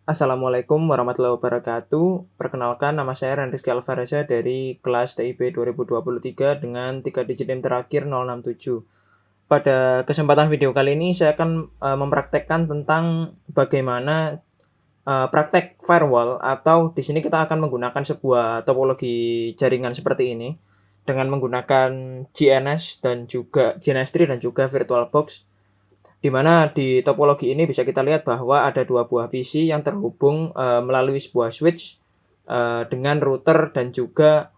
Assalamualaikum warahmatullahi wabarakatuh. Perkenalkan, nama saya Randrizky Alvareza dari kelas TIB 2023 dengan 3 digit NIM terakhir 067. Pada kesempatan video kali ini saya akan mempraktekkan tentang bagaimana praktek firewall, atau di sini kita akan menggunakan sebuah topologi jaringan seperti ini dengan menggunakan GNS dan juga GNS3 dan juga VirtualBox, di mana di topologi ini bisa kita lihat bahwa ada dua buah PC yang terhubung melalui sebuah switch dengan router dan juga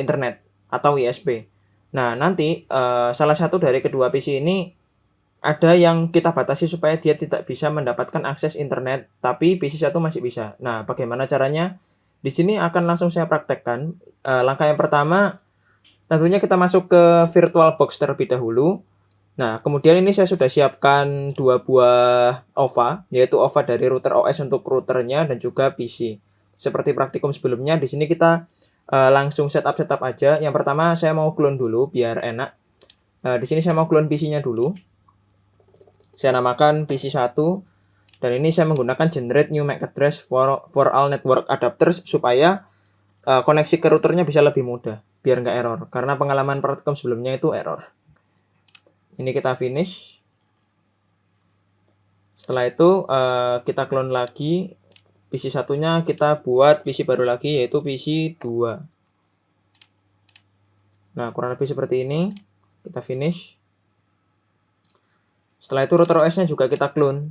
internet atau ISP. Nah, nanti salah satu dari kedua PC ini ada yang kita batasi supaya dia tidak bisa mendapatkan akses internet, tapi PC satu masih bisa. Nah, bagaimana caranya? Di sini akan langsung saya praktekkan. Langkah yang pertama, tentunya kita masuk ke VirtualBox terlebih dahulu. Nah, kemudian ini saya sudah siapkan dua buah OVA, yaitu OVA dari router OS untuk routernya dan juga PC. Seperti praktikum sebelumnya, di sini kita langsung setup aja. Yang pertama saya mau clone dulu biar enak. Di sini saya mau clone PC-nya dulu. Saya namakan PC1 dan ini saya menggunakan generate new MAC address for all network adapters supaya koneksi ke routernya bisa lebih mudah, biar nggak error. Karena pengalaman praktikum sebelumnya itu error. Ini kita finish. Setelah itu kita clone lagi. PC satunya kita buat PC baru lagi, yaitu PC 2. Nah, kurang lebih seperti ini. Kita finish. Setelah itu router OS-nya juga kita clone.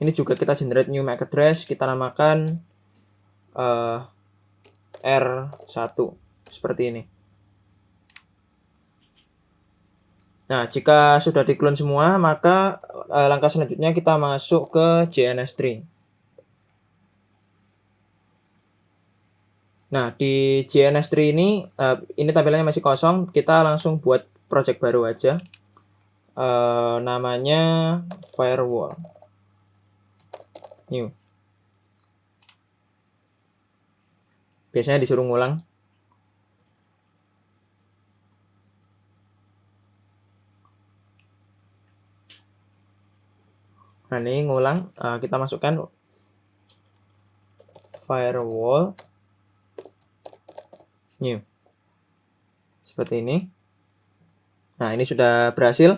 Ini juga kita generate new MAC address. Kita namakan R1. Seperti ini. Nah, jika sudah di-clone semua, maka langkah selanjutnya kita masuk ke GNS3. Nah, di GNS3 ini tampilannya masih kosong, kita langsung buat project baru aja. Namanya firewall new. Biasanya disuruh ngulang. Nah, ini ngulang, kita masukkan firewall new. Seperti ini. Nah, ini sudah berhasil.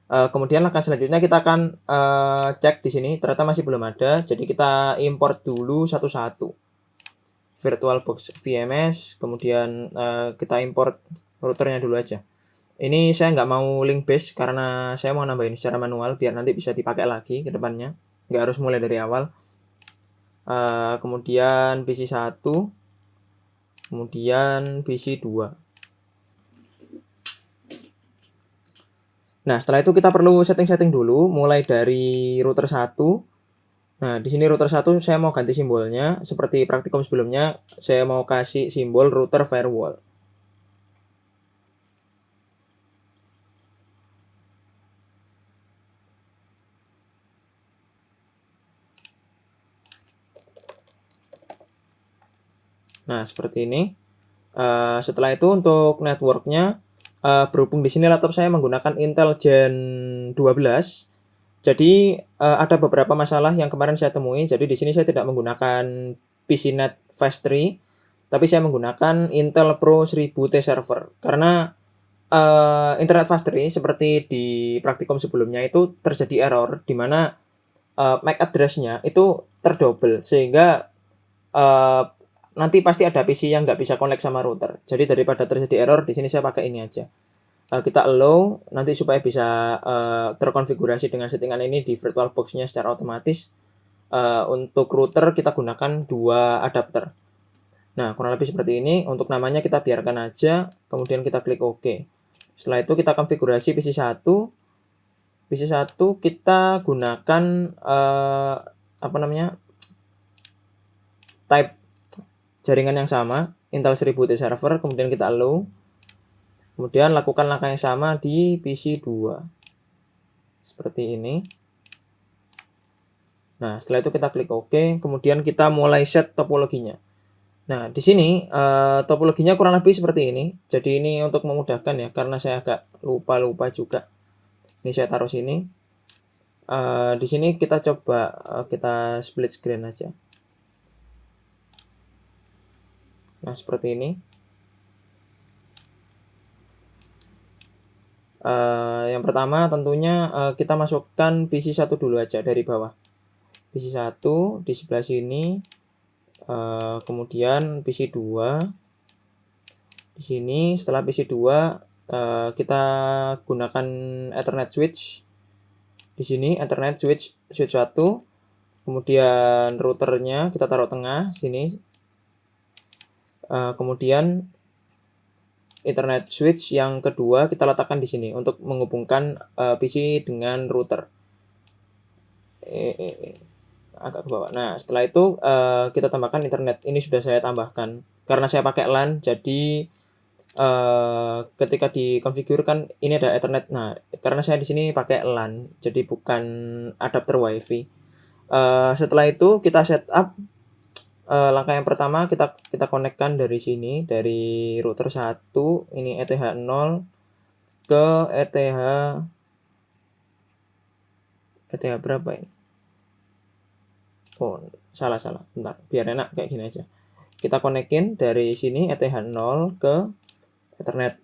Kemudian langkah selanjutnya kita akan cek di sini, ternyata masih belum ada. Jadi kita import dulu satu-satu. VirtualBox VMS, kemudian kita import routernya dulu aja. Ini saya nggak mau link base karena saya mau nambahin secara manual biar nanti bisa dipakai lagi ke depannya. Nggak harus mulai dari awal. Kemudian PC1, kemudian PC2. Nah, setelah itu kita perlu setting-setting dulu, mulai dari router 1. Nah, di sini router 1 saya mau ganti simbolnya. Seperti praktikum sebelumnya, saya mau kasih simbol router firewall. Nah, seperti ini. Setelah itu untuk networknya, berhubung di sini laptop saya menggunakan Intel Gen 12, jadi ada beberapa masalah yang kemarin saya temui. Jadi di sini saya tidak menggunakan PCNet Fast 3, tapi saya menggunakan Intel Pro 1000T server. Karena Internet Fast 3 seperti di praktikum sebelumnya itu terjadi error di mana MAC address-nya itu terdouble, sehingga nanti pasti ada PC yang nggak bisa connect sama router. Jadi daripada terjadi error, di sini saya pakai ini aja. Kita allow nanti supaya bisa terkonfigurasi dengan settingan ini di VirtualBox-nya secara otomatis. Untuk router kita gunakan 2 adapter. Nah, kurang lebih seperti ini. Untuk namanya kita biarkan aja, kemudian kita klik OK. Setelah itu kita konfigurasi PC1. PC1 kita gunakan type jaringan yang sama, Intel 1000T server, kemudian kita allow. Kemudian lakukan langkah yang sama di PC2. Seperti ini. Nah, setelah itu kita klik OK, kemudian kita mulai set topologinya. Nah, di sini topologinya kurang lebih seperti ini. Jadi ini untuk memudahkan ya, karena saya agak lupa juga. Ini saya taruh sini. Di sini kita coba kita split screen aja. Nah, seperti ini. Yang pertama tentunya kita masukkan PC1 dulu aja dari bawah. PC1 di sebelah sini, kemudian PC2 di sini. Setelah PC2 kita gunakan Ethernet switch. Di sini Ethernet switch 1, kemudian routernya kita taruh tengah sini. Kemudian Ethernet switch yang kedua kita letakkan di sini untuk menghubungkan PC dengan router. Agak ke bawah. Nah, setelah itu kita tambahkan internet. Ini sudah saya tambahkan karena saya pakai LAN, jadi ketika dikonfigurkan ini ada Ethernet. Nah, karena saya di sini pakai LAN, jadi bukan adapter WiFi. Setelah itu kita setup. Langkah yang pertama kita konekkan dari sini, dari router 1, ini ETH0 ke ETH berapa ini? Oh, salah. Bentar, biar enak kayak gini aja. Kita konekin dari sini ETH0 ke Ethernet.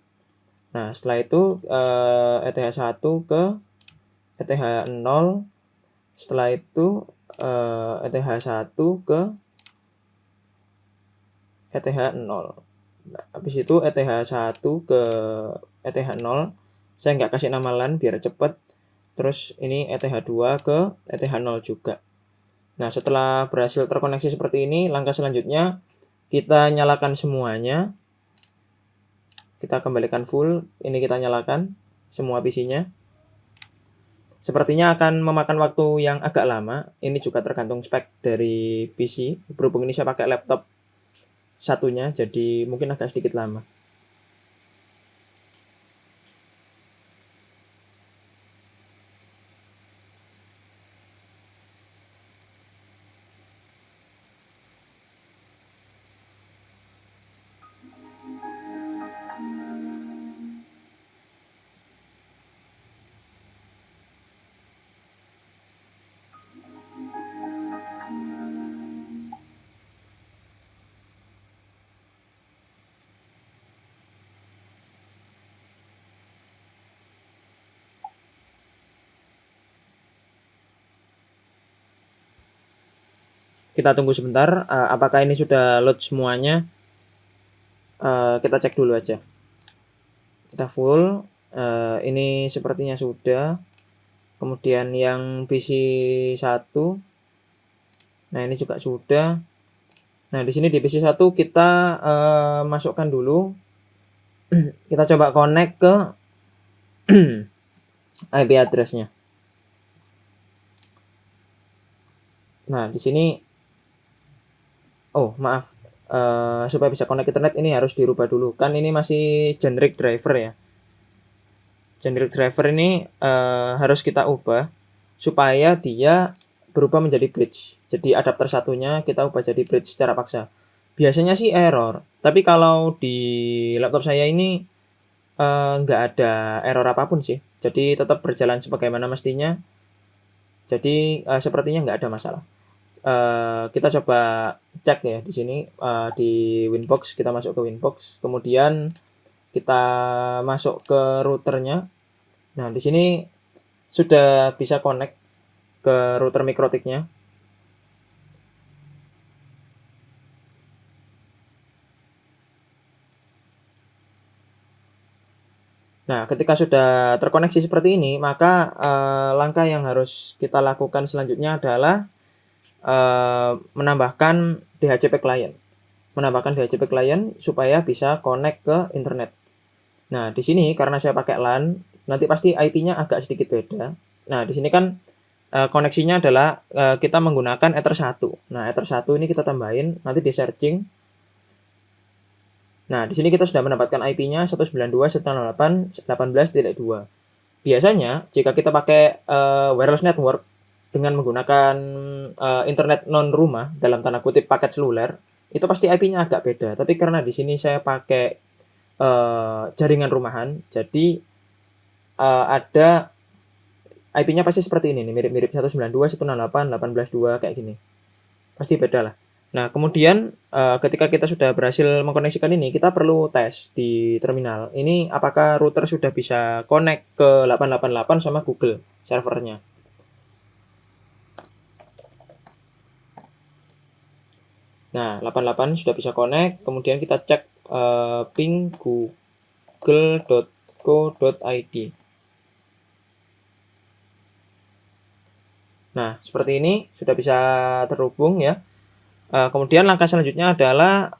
Nah, setelah itu ETH1 ke ETH0. Setelah itu ETH1 ke ETH0. Nah, habis itu ETH1 ke ETH0. Saya nggak kasih nama LAN biar cepet. Terus ini ETH2 ke ETH0 juga. Nah, setelah berhasil terkoneksi seperti ini, langkah selanjutnya kita nyalakan semuanya. Kita kembalikan full. Ini kita nyalakan semua PC-nya. Sepertinya akan memakan waktu yang agak lama. Ini juga tergantung spek dari PC. Berhubung ini saya pakai laptop satunya, jadi mungkin agak sedikit lama. Kita tunggu sebentar, apakah ini sudah load semuanya. Kita cek dulu aja. Kita full, ini sepertinya sudah. Kemudian yang PC1, nah ini juga sudah. Nah, di sini di PC1 kita masukkan dulu. Kita coba connect ke IP address-nya. Nah, di sini maaf, supaya bisa connect internet ini harus dirubah dulu. Kan ini masih generic driver ya. Generic driver ini harus kita ubah supaya dia berubah menjadi bridge. Jadi adapter satunya kita ubah jadi bridge secara paksa. Biasanya sih error, tapi kalau di laptop saya ini nggak ada error apapun sih. Jadi tetap berjalan sebagaimana mestinya. Jadi sepertinya nggak ada masalah. Kita coba cek ya di sini, di Winbox. Kita masuk ke Winbox, kemudian kita masuk ke routernya. Nah, di sini sudah bisa connect ke router Mikrotiknya. Nah, ketika sudah terkoneksi seperti ini, maka langkah yang harus kita lakukan selanjutnya adalah menambahkan DHCP client. Menambahkan DHCP client supaya bisa connect ke internet. Nah, di sini karena saya pakai LAN, nanti pasti IP-nya agak sedikit beda. Nah, di sini kan koneksinya adalah kita menggunakan Ether 1. Nah, Ether 1 ini kita tambahin, nanti di searching. Nah, di sini kita sudah mendapatkan IP-nya 192.168.18.2. Biasanya jika kita pakai wireless network dengan menggunakan internet non rumah, dalam tanda kutip paket seluler, itu pasti IP-nya agak beda. Tapi karena di sini saya pakai jaringan rumahan, jadi ada IP-nya pasti seperti ini nih, mirip-mirip 192.168.18.2 kayak gini. Pasti beda lah. Nah, kemudian ketika kita sudah berhasil mengkoneksikan ini, kita perlu tes di terminal. Ini apakah router sudah bisa connect ke 888 sama Google servernya. Nah, 88 sudah bisa connect, kemudian kita cek ping google.co.id. Nah, seperti ini sudah bisa terhubung ya. Kemudian langkah selanjutnya adalah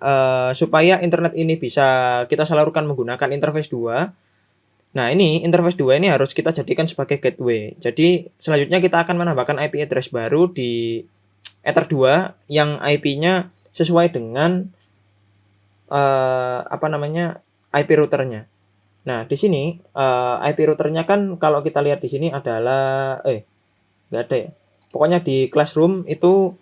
supaya internet ini bisa kita salurkan menggunakan interface 2. Nah, ini interface 2 ini harus kita jadikan sebagai gateway. Jadi, selanjutnya kita akan menambahkan IP address baru di Ether 2 yang IP-nya sesuai dengan IP routernya. Nah, di sini IP routernya kan kalau kita lihat di sini adalah nggak ada ya. Pokoknya di Classroom itu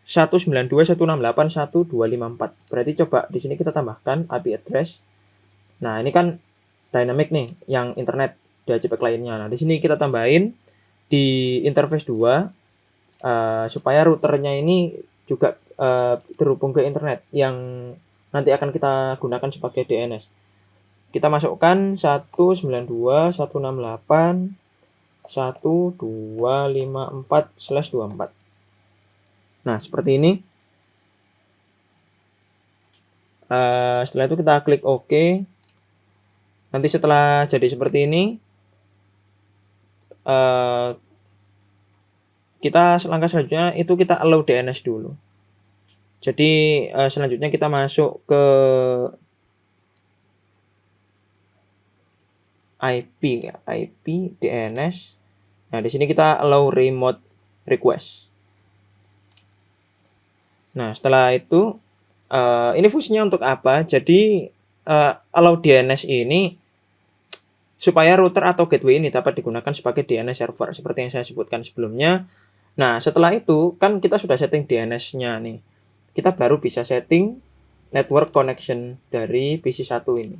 192.168.1.254. Berarti coba di sini kita tambahkan IP address. Nah, ini kan dynamic nih yang internet DHCP client-nya. Nah, di sini kita tambahin di interface 2 supaya routernya ini juga terhubung ke internet yang nanti akan kita gunakan sebagai DNS. Kita masukkan 192.168.1.254/24. Nah, seperti ini. Setelah itu kita klik OK. Nanti setelah jadi seperti ini, kita langkah selanjutnya itu kita allow DNS dulu. Jadi selanjutnya kita masuk ke IP DNS. Nah, di sini kita allow remote request. Nah, setelah itu ini fungsinya untuk apa? Jadi allow DNS ini supaya router atau gateway ini dapat digunakan sebagai DNS server seperti yang saya sebutkan sebelumnya. Nah, setelah itu kan kita sudah setting DNS-nya nih. Kita baru bisa setting network connection dari PC1 ini.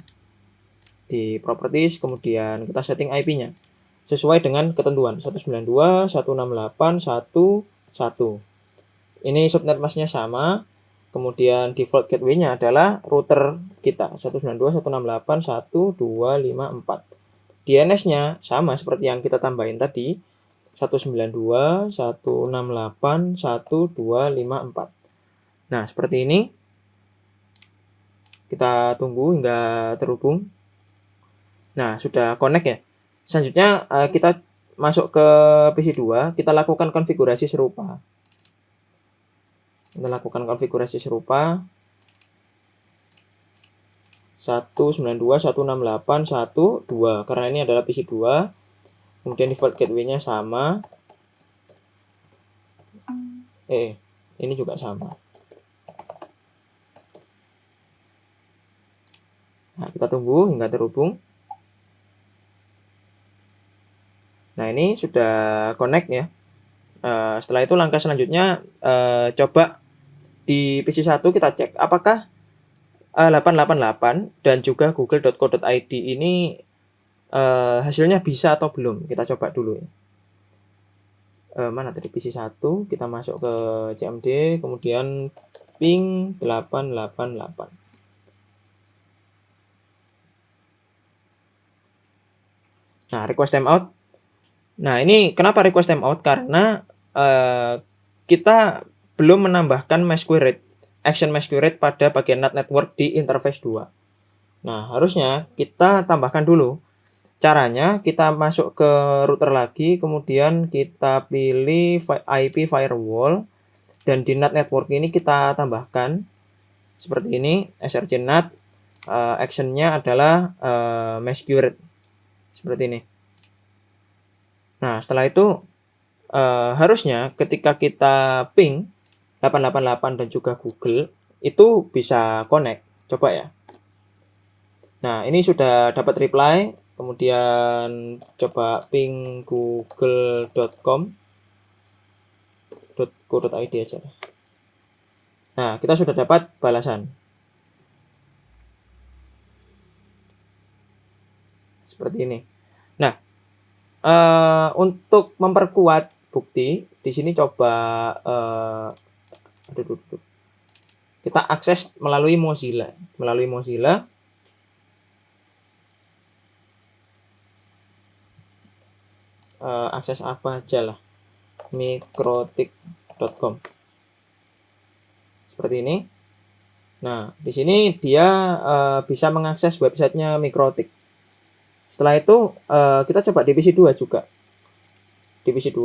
Di properties, kemudian kita setting IP-nya sesuai dengan ketentuan 192.168.1.1. Ini subnet masknya sama. Kemudian default gateway-nya adalah router kita 192.168.1.254. DNS-nya sama seperti yang kita tambahin tadi, 192.168.1.254. Nah, seperti ini. Kita tunggu hingga terhubung. Nah, sudah connect ya. Selanjutnya kita masuk ke PC2, kita lakukan konfigurasi serupa. Kita lakukan konfigurasi serupa. 192.168.1.2 karena ini adalah PC2. Kemudian default gateway-nya sama. Ini juga sama. Nah, kita tunggu hingga terhubung. Nah, ini sudah connect ya. Setelah itu langkah selanjutnya coba di PC1 kita cek apakah 888 dan juga google.co.id ini hasilnya bisa atau belum. Kita coba dulu ya. Mana tadi PC1, kita masuk ke CMD, kemudian ping 888. Nah, request timeout. Nah, ini kenapa request timeout? Karena kita belum menambahkan masquerade, action masquerade pada bagian NAT network di interface 2. Nah, harusnya kita tambahkan dulu. Caranya kita masuk ke router lagi, kemudian kita pilih IP firewall, dan di NAT network ini kita tambahkan seperti ini, src NAT, actionnya adalah masquerade seperti ini. Nah, setelah itu harusnya ketika kita ping 888 dan juga Google itu bisa connect. Coba ya. Nah, ini sudah dapat reply. Kemudian coba ping google.com.co.id aja. Nah, kita sudah dapat balasan. Seperti ini. Nah, untuk memperkuat bukti, di sini coba kita akses melalui Mozilla. Akses apa aja lah, mikrotik.com seperti ini. Nah, di sini dia bisa mengakses websitenya Mikrotik. Setelah itu kita coba di PC2 juga. Di PC2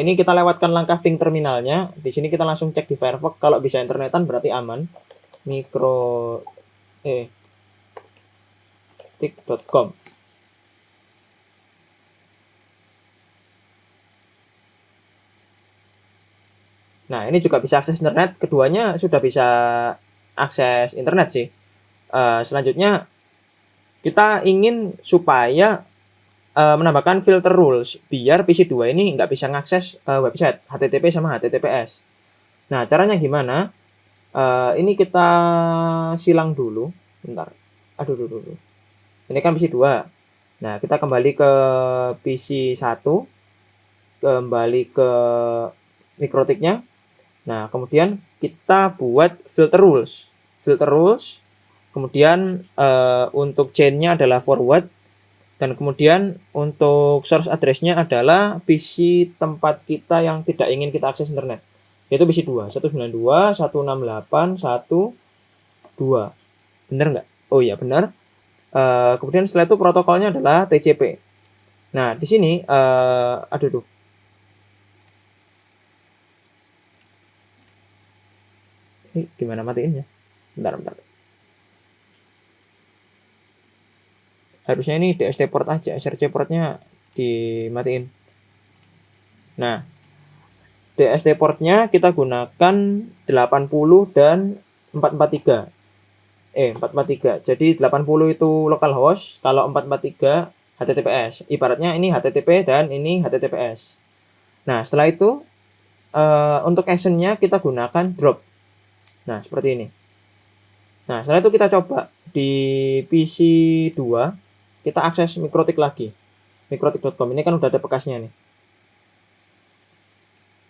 ini kita lewatkan langkah ping terminalnya. Di sini kita langsung cek di Firefox. Kalau bisa internetan berarti aman. mikrotik.com. Nah, ini juga bisa akses internet. Keduanya sudah bisa akses internet sih. Selanjutnya kita ingin supaya menambahkan filter rules biar PC2 ini nggak bisa ngakses website HTTP sama HTTPS. Nah, caranya gimana? Ini kita silang dulu. Bentar. Dulu. Ini kan PC2. Nah, kita kembali ke PC1. Kembali ke mikrotiknya. Nah, kemudian kita buat filter rules. Kemudian untuk chain-nya adalah forward. Dan kemudian untuk source address-nya adalah PC tempat kita yang tidak ingin kita akses internet. Yaitu PC2, 192.168.1.2. Bener nggak? Oh iya, benar. Kemudian setelah itu protokolnya adalah TCP. Nah, di sini, Ini gimana matiinnya? Bentar. Harusnya ini DST port aja, SRC portnya dimatiin. Nah, DST portnya kita gunakan 80 dan 443. 443. Jadi 80 itu localhost, kalau 443 HTTPS. Ibaratnya ini HTTP dan ini HTTPS. Nah, setelah itu untuk actionnya kita gunakan drop. Nah, seperti ini. Nah, setelah itu kita coba di PC2, kita akses mikrotik lagi. Mikrotik.com, ini kan udah ada bekasnya nih.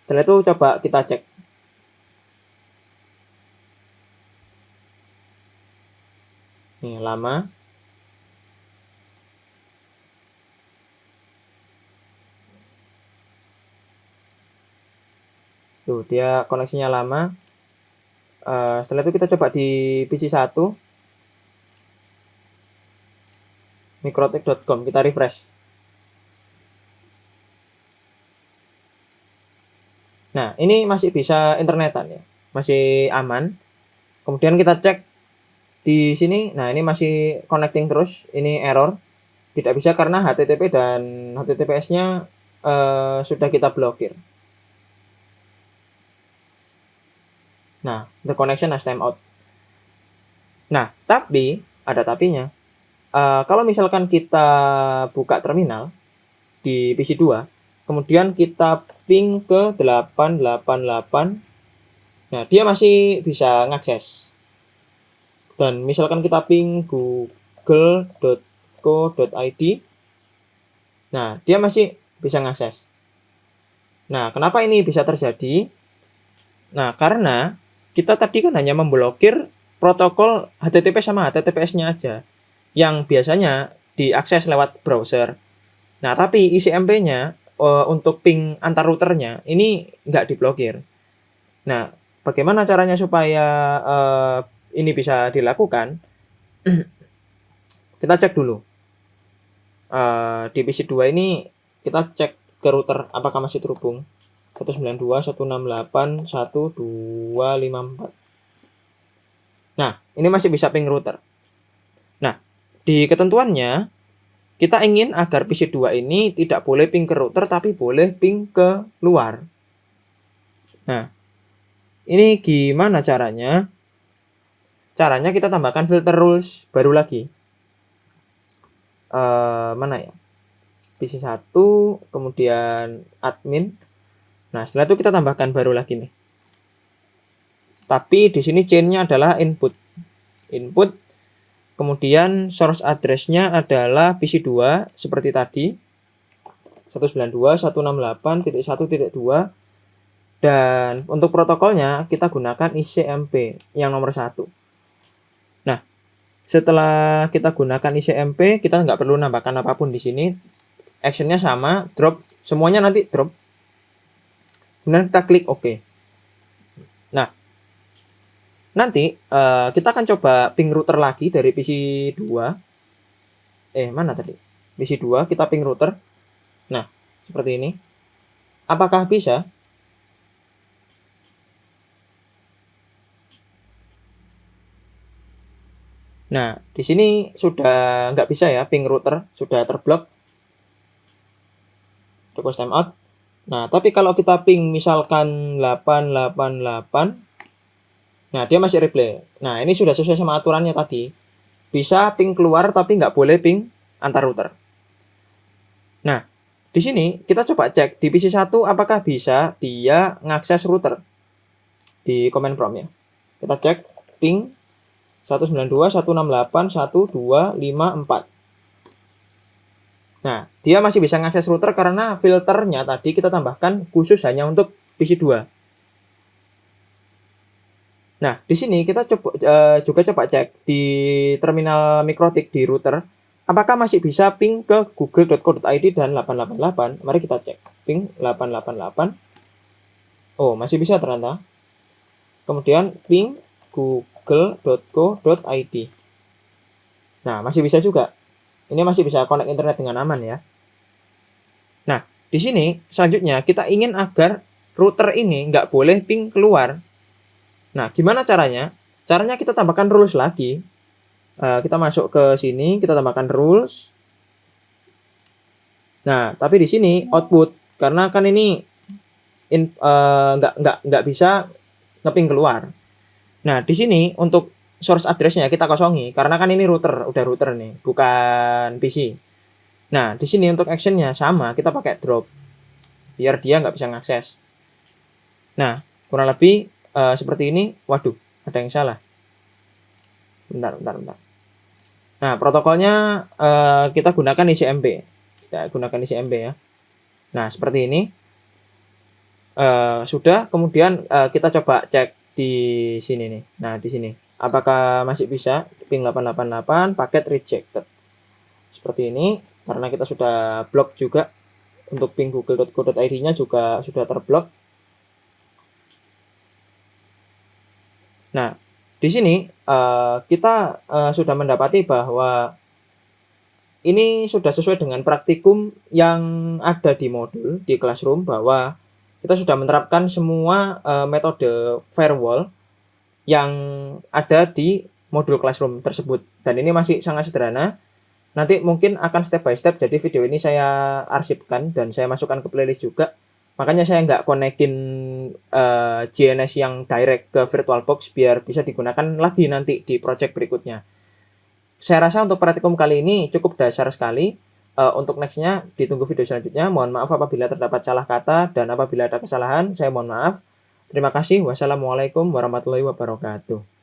Setelah itu coba kita cek. Nih, lama. Tuh, dia koneksinya lama. Setelah itu kita coba di PC1 mikrotik.com, kita refresh. Nah, ini masih bisa internetan ya, masih aman. Kemudian kita cek di sini. Nah, ini masih connecting terus, ini error. Tidak bisa karena HTTP dan HTTPS-nya sudah kita blokir. Nah, the connection has time out. Nah, tapi ada tapinya. Kalau misalkan kita buka terminal di PC2, kemudian kita ping ke 888. Nah, dia masih bisa ngakses. Dan misalkan kita ping google.co.id, nah, dia masih bisa ngakses. Nah, kenapa ini bisa terjadi? Nah, karena kita tadi kan hanya memblokir protokol HTTP sama HTTPS-nya aja, yang biasanya diakses lewat browser. Nah, tapi ICMP-nya untuk ping antar routernya ini nggak diblokir. Nah, bagaimana caranya supaya ini bisa dilakukan? Kita cek dulu. Di PC2 ini kita cek ke router apakah masih terhubung. 192.168.1.254. Nah, ini masih bisa ping router. Nah, di ketentuannya kita ingin agar PC2 ini tidak boleh ping ke router tapi boleh ping ke luar. Nah, ini gimana caranya? Caranya kita tambahkan filter rules baru lagi. Mana ya? PC1, kemudian admin. Nah, setelah itu kita tambahkan baru lagi nih. Tapi di sini chain-nya adalah input. Kemudian source address-nya adalah PC2 seperti tadi. 192.168.1.2. Dan untuk protokolnya kita gunakan ICMP yang nomor 1. Nah, setelah kita gunakan ICMP, kita nggak perlu nambahkan apapun di sini. Actionnya sama, drop, semuanya nanti drop. Kemudian kita klik OK. Nah, nanti kita akan coba ping router lagi dari PC 2. Mana tadi? PC 2, kita ping router. Nah, seperti ini. Apakah bisa? Nah, di sini sudah nggak bisa ya, ping router sudah terblok. Request timeout. Nah, tapi kalau kita ping misalkan 888, nah dia masih replay. Nah, ini sudah sesuai sama aturannya tadi. Bisa ping keluar tapi nggak boleh ping antar router. Nah, di sini kita coba cek di PC 1 apakah bisa dia ngakses router di command prompt ya. Kita cek ping 192.168.1.254. Nah, dia masih bisa ngakses router karena filternya tadi kita tambahkan khusus hanya untuk PC 2. Nah, di sini kita juga coba cek di terminal Mikrotik di router, apakah masih bisa ping ke google.co.id dan 888. Mari kita cek. Ping 888. Oh, masih bisa ternyata. Kemudian ping google.co.id. Nah, masih bisa juga. Ini masih bisa connect internet dengan aman ya. Nah, di sini selanjutnya kita ingin agar router ini nggak boleh ping keluar. Nah, gimana caranya? Caranya kita tambahkan rules lagi. Kita masuk ke sini, kita tambahkan rules. Nah, tapi di sini output karena kan ini nggak bisa ngeping keluar. Nah, di sini untuk source address-nya kita kosongi karena kan ini udah router nih, bukan PC. Nah, di sini untuk action-nya sama, kita pakai drop biar dia nggak bisa ngakses. Nah, kurang lebih seperti ini. Waduh, ada yang salah. Bentar. Nah, protokolnya kita gunakan ICMP. Kita gunakan ICMP ya. Nah, seperti ini. Sudah, kemudian kita coba cek di sini nih. Nah, di sini. Apakah masih bisa ping 888 paket rejected. Seperti ini, karena kita sudah blok juga. Untuk ping google.co.id-nya juga sudah terblok. Nah, di sini kita sudah mendapati bahwa ini sudah sesuai dengan praktikum yang ada di modul di Classroom, bahwa kita sudah menerapkan semua metode firewall yang ada di modul Classroom tersebut. Dan ini masih sangat sederhana. Nanti mungkin akan step by step, jadi video ini saya arsipkan dan saya masukkan ke playlist juga. Makanya saya nggak konekin JNS yang direct ke VirtualBox biar bisa digunakan lagi nanti di project berikutnya. Saya rasa untuk praktikum kali ini cukup dasar sekali. Untuk nextnya ditunggu video selanjutnya. Mohon maaf apabila terdapat salah kata dan apabila ada kesalahan saya mohon maaf. Terima kasih. Wassalamualaikum warahmatullahi wabarakatuh.